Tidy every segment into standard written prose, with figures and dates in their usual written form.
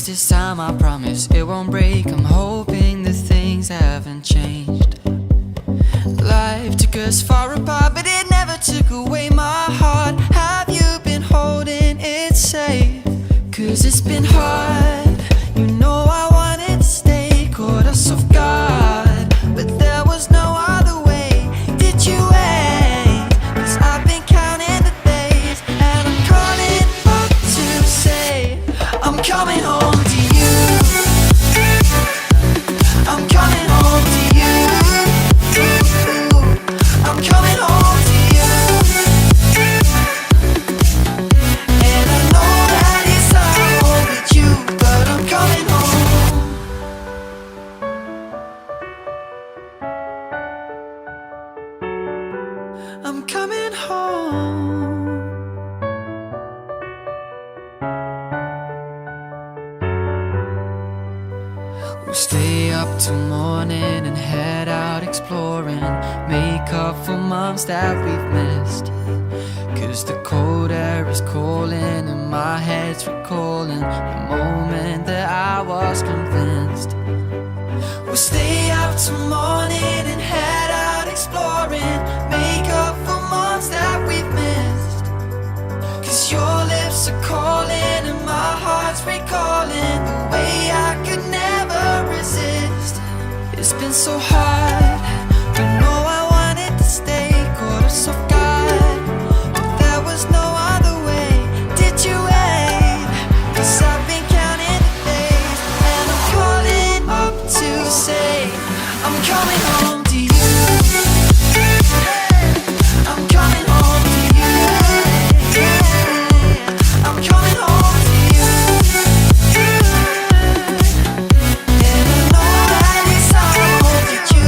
place this time, I promise it won't break. I'm hoping that things haven't changed. Life took us far apart, but it never took away my heart. Have you been holding it safe? 'Cause it's been hard. You know I wanted to stay, caught us off guard, but there was no other way. Did you wait? 'Cause I've been counting the days, and I'm calling up to say I'm coming home to you. I'm coming home to you. I'm coming home to you. And I know that it's hard with you, but I'm coming home. I'm coming home. We'll stay up till morning and head out exploring, make up for months that we've missed. 'Cause the cold air is calling and my head's recalling the moment that I was convinced. We'll stay up till morning and head out exploring, make up for months that we've missed. 'Cause your lips are calling and my heart's recalling the way I could never resist. It's been so hard. You know I wanted to stay, caught us off guard, but there was no other way. Did you wait? 'Cause I've been counting the days, and I'm calling up to say I'm coming home to you. I'm coming home to you. I'm coming home to you. And I know that it's hard with you.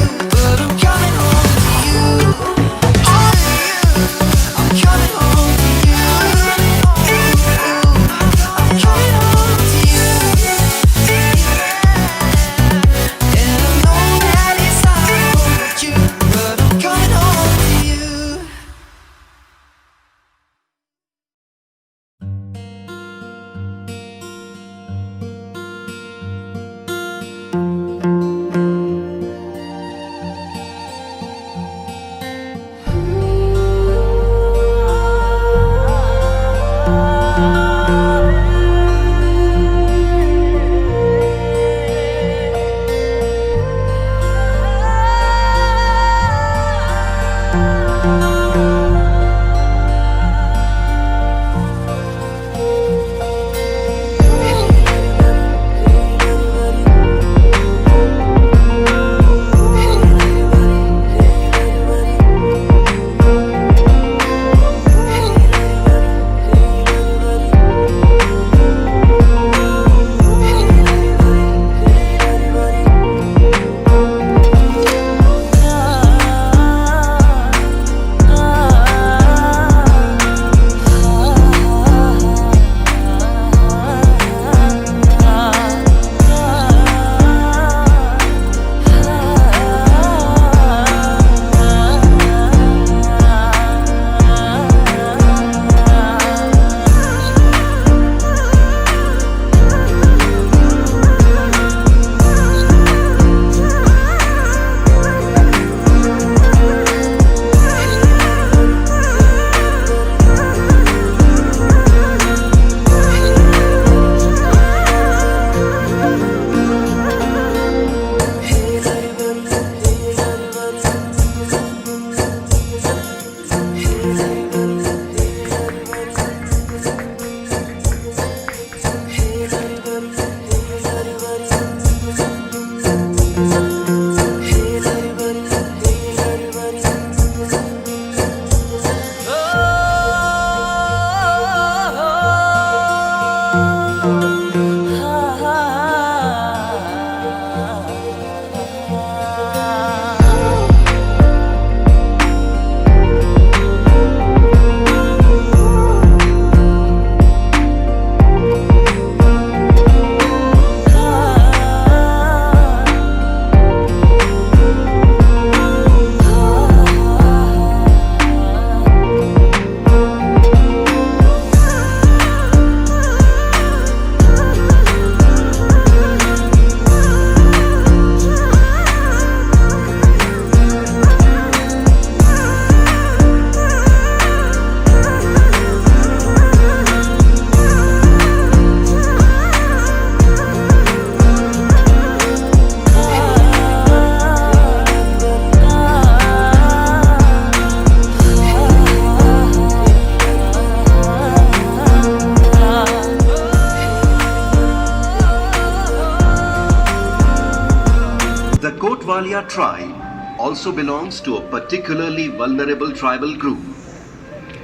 Kotawalia tribe also belongs to a particularly vulnerable tribal group.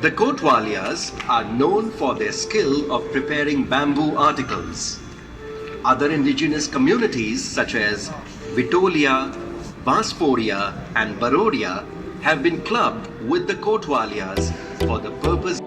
The Kotwalias are known for their skill of preparing bamboo articles. Other indigenous communities such as Vitolia, Basporia and Barodia have been clubbed with the Kotwalias for the purpose